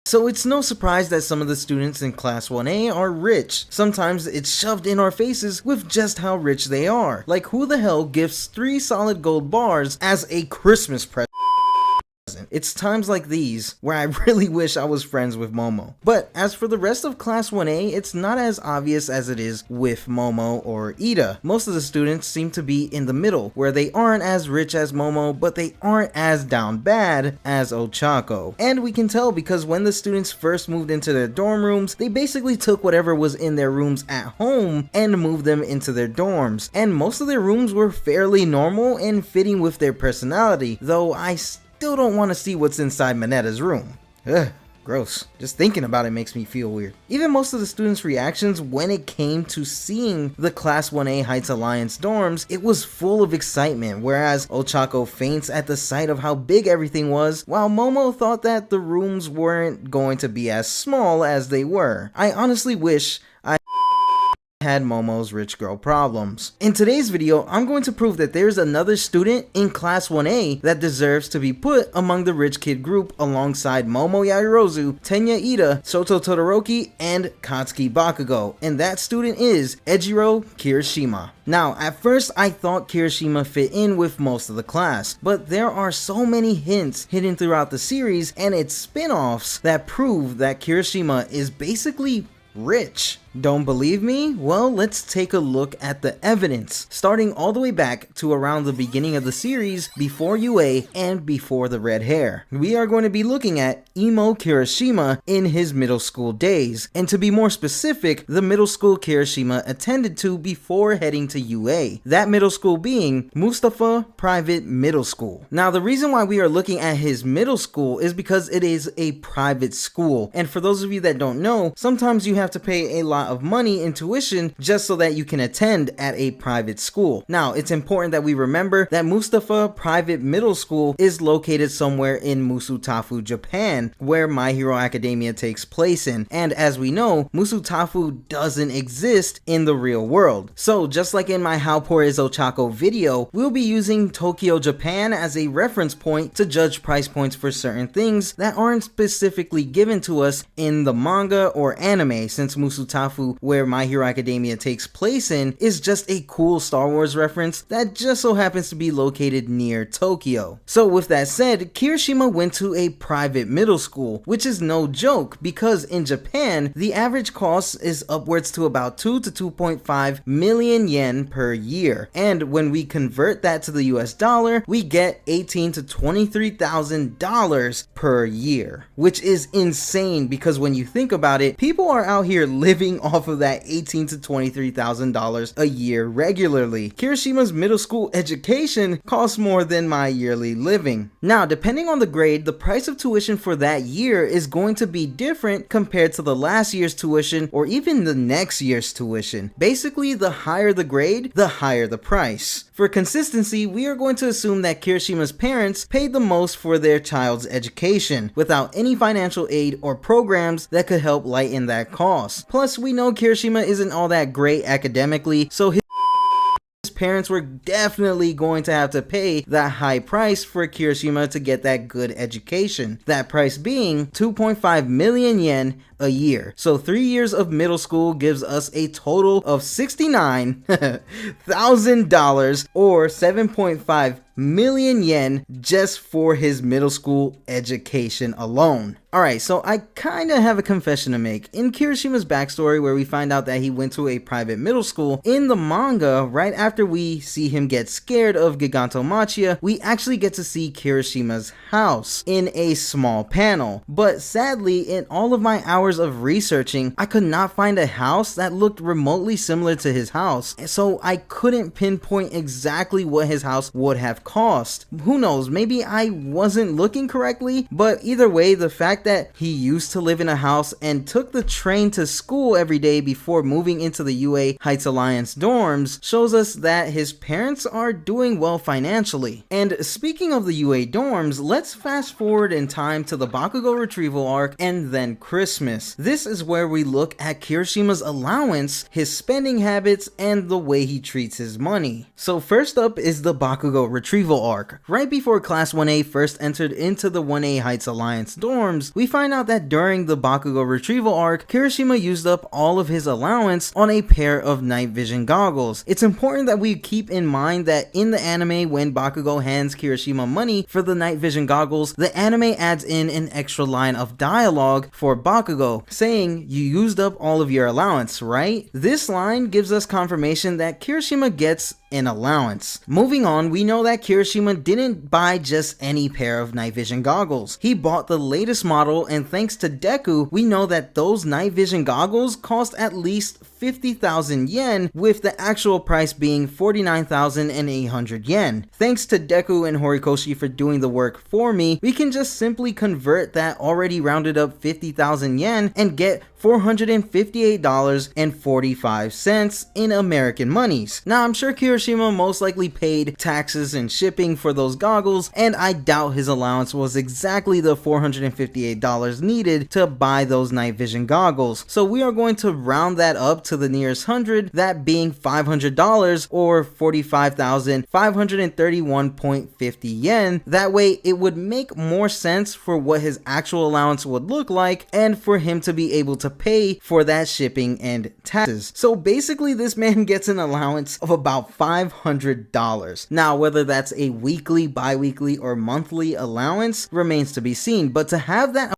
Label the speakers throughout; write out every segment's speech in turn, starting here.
Speaker 1: So it's no surprise that some of the students in Class 1A are rich. Sometimes it's shoved in our faces with just how rich they are. Like, who the hell gives 3 solid gold bars as a Christmas present? It's times like these where I really wish I was friends with Momo. But as for the rest of Class 1A, it's not as obvious as it is with Momo or Ida. Most of the students seem to be in the middle, where they aren't as rich as Momo, but they aren't as down bad as Ochako. And we can tell because when the students first moved into their dorm rooms, they basically took whatever was in their rooms at home and moved them into their dorms. And most of their rooms were fairly normal and fitting with their personality, though I still don't want to see what's inside Minetta's room. Ugh, gross. Just thinking about it makes me feel weird. Even most of the students' reactions when it came to seeing the Class 1A Heights Alliance dorms, it was full of excitement, whereas Ochako faints at the sight of how big everything was, while Momo thought that the rooms weren't going to be as small as they were. I honestly wish I had Momo's rich girl problems. In today's video, I'm going to prove that there's another student in Class 1A that deserves to be put among the rich kid group alongside Momo Yaoyorozu, Tenya Ida, Shoto Todoroki, and Katsuki Bakugo, and that student is Ejiro Kirishima. Now, at first I thought Kirishima fit in with most of the class, but there are so many hints hidden throughout the series and its spin-offs that prove that Kirishima is basically rich. Don't believe me? Well, let's take a look at the evidence, starting all the way back to around the beginning of the series, before UA and before the red hair. We are going to be looking at emo Kirishima in his middle school days, and to be more specific, the middle school Kirishima attended to before heading to UA. That middle school being Mustafa Private Middle School. Now, the reason why we are looking at his middle school is because it is a private school, and for those of you that don't know, sometimes you have to pay a lot of money in tuition just so that you can attend at a private school. Now, it's important that we remember that Mustafa Private Middle School is located somewhere in Musutafu, Japan, where My Hero Academia takes place in, and as we know, Musutafu doesn't exist in the real world. So just like in my How Poor is Ochako video, we'll be using Tokyo, Japan as a reference point to judge price points for certain things that aren't specifically given to us in the manga or anime, since Musutafu, where My Hero Academia takes place in, is just a cool Star Wars reference that just so happens to be located near Tokyo. So with that said, Kirishima went to a private middle school, which is no joke because in Japan, the average cost is upwards to about 2 to 2.5 million yen per year. And when we convert that to the US dollar, we get $18,000 to $23,000 per year, which is insane because when you think about it, people are out here living off of that $18,000 to $23,000 a year regularly. Kirishima's middle school education costs more than my yearly living. Now, depending on the grade, the price of tuition for that year is going to be different compared to the last year's tuition or even the next year's tuition. Basically, the higher the grade, the higher the price. For consistency, we are going to assume that Kirishima's parents paid the most for their child's education, without any financial aid or programs that could help lighten that cost. Plus, we know Kirishima isn't all that great academically, so his parents were definitely going to have to pay that high price for Kirishima to get that good education. That price being 2.5 million yen a year. So 3 years of middle school gives us a total of $69,000 or 7.5 million yen just for his middle school education alone. Alright, so I kinda have a confession to make. In Kirishima's backstory, where we find out that he went to a private middle school, in the manga, right after we see him get scared of Gigantomachia, we actually get to see Kirishima's house in a small panel. But sadly, in all of my hours of researching, I could not find a house that looked remotely similar to his house, so I couldn't pinpoint exactly what his house would have cost. Who knows, maybe I wasn't looking correctly, but either way, the fact that he used to live in a house and took the train to school every day before moving into the UA Heights Alliance dorms shows us that his parents are doing well financially. And speaking of the UA dorms, let's fast forward in time to the Bakugo retrieval arc and then Christmas. This is where we look at Kirishima's allowance, his spending habits, and the way he treats his money. So first up is the Bakugo retrieval retrieval arc. Right before Class 1A first entered into the 1A Heights Alliance dorms, we find out that during the Bakugo retrieval arc, Kirishima used up all of his allowance on a pair of night vision goggles. It's important that we keep in mind that in the anime, when Bakugo hands Kirishima money for the night vision goggles, the anime adds in an extra line of dialogue for Bakugo, saying, "You used up all of your allowance, right?" This line gives us confirmation that Kirishima gets an allowance. Moving on, we know that Kirishima didn't buy just any pair of night vision goggles. He bought the latest model, and thanks to Deku, we know that those night vision goggles cost at least 50,000 yen, with the actual price being 49,800 yen. Thanks to Deku and Horikoshi for doing the work for me, we can just simply convert that already rounded up 50,000 yen and get $458.45 in American monies. Now, I'm sure Kirishima most likely paid taxes and shipping for those goggles, and I doubt his allowance was exactly the $458 needed to buy those night vision goggles. So we are going to round that up to the nearest hundred, that being $500 or 45,531.50 yen. That way it would make more sense for what his actual allowance would look like and for him to be able to pay for that shipping and taxes. So basically this man gets an allowance of about $500. Now, whether that's a weekly, bi-weekly, or monthly allowance remains to be seen, but to have that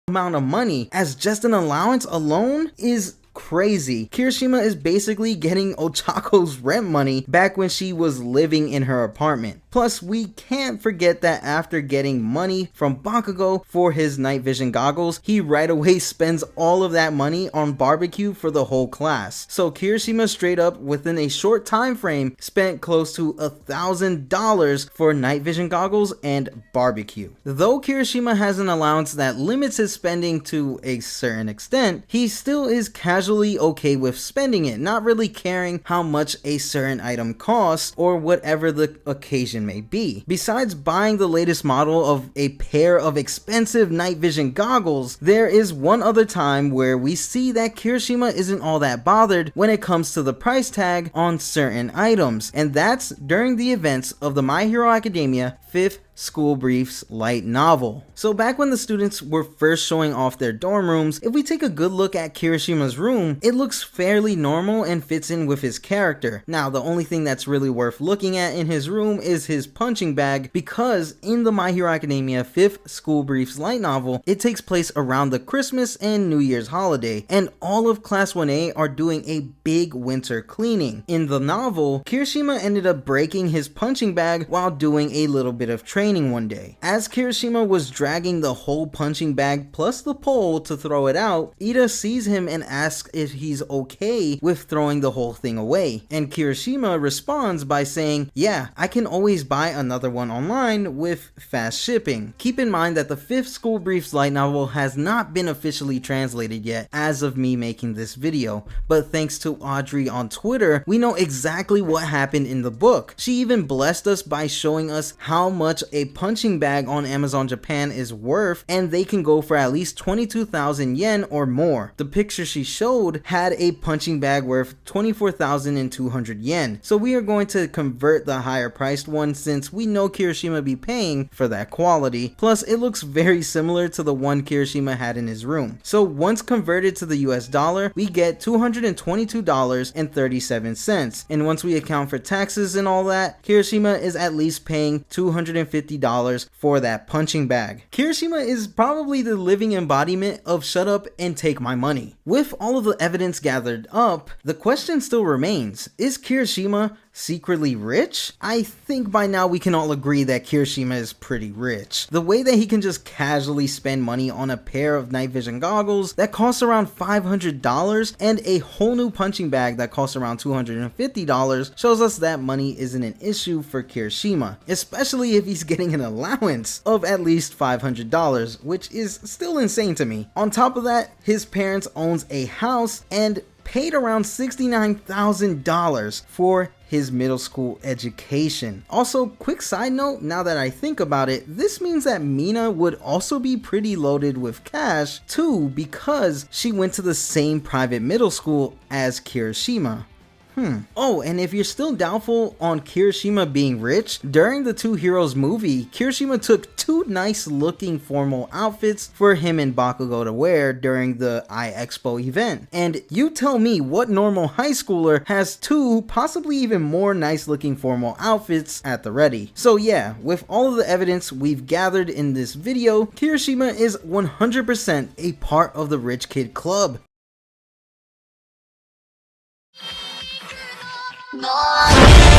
Speaker 1: amount of money as just an allowance alone is crazy. Kirishima is basically getting Ochako's rent money back when she was living in her apartment. Plus, we can't forget that after getting money from Bakugo for his night vision goggles, he right away spends all of that money on barbecue for the whole class. So Kirishima straight up, within a short time frame, spent close to $1,000 for night vision goggles and barbecue. Though Kirishima has an allowance that limits his spending to a certain extent, he still is casually okay with spending it, not really caring how much a certain item costs or whatever the occasion may be. Besides buying the latest model of a pair of expensive night vision goggles, there is one other time where we see that Kirishima isn't all that bothered when it comes to the price tag on certain items, and that's during the events of the My Hero Academia 5th School Briefs light novel. So back when the students were first showing off their dorm rooms, if we take a good look at Kirishima's room, it looks fairly normal and fits in with his character. Now, the only thing that's really worth looking at in his room is his punching bag, because in the My Hero Academia 5th School Briefs light novel, it takes place around the Christmas and New Year's holiday, and all of Class 1A are doing a big winter cleaning. In the novel, Kirishima ended up breaking his punching bag while doing a little bit of training one day. As Kirishima was dragging the whole punching bag plus the pole to throw it out, Ida sees him and asks if he's okay with throwing the whole thing away, and Kirishima responds by saying, "Yeah, I can always buy another one online with fast shipping." Keep in mind that the 5th School Briefs light novel has not been officially translated yet as of me making this video, but thanks to Audrey on Twitter, we know exactly what happened in the book. She even blessed us by showing us how much a punching bag on Amazon Japan is worth, and they can go for at least 22,000 yen or more. The picture she showed had a punching bag worth 24,200 yen, so we are going to convert the higher priced one since we know Kirishima be paying for that quality. Plus, it looks very similar to the one Kirishima had in his room. So once converted to the US dollar, we get $222.37, and once we account for taxes and all that, Kirishima is at least paying $250 for that punching bag. Kirishima is probably the living embodiment of shut up and take my money. With all of the evidence gathered up, the question still remains, is Kirishima secretly rich? I think by now we can all agree that Kirishima is pretty rich. The way that he can just casually spend money on a pair of night vision goggles that cost around $500 and a whole new punching bag that costs around $250 shows us that money isn't an issue for Kirishima, especially if he's getting an allowance of at least $500, which is still insane to me. On top of that, his parents owns a house and paid around $69,000 for his middle school education. Also, quick side note, now that I think about it, this means that Mina would also be pretty loaded with cash too, because she went to the same private middle school as Kirishima. Oh, and if you're still doubtful on Kirishima being rich, during the Two Heroes movie, Kirishima took two nice looking formal outfits for him and Bakugo to wear during the iExpo event. And you tell me what normal high schooler has two, possibly even more nice looking formal outfits at the ready. So yeah, with all of the evidence we've gathered in this video, Kirishima is 100% a part of the rich kid club.
Speaker 2: No.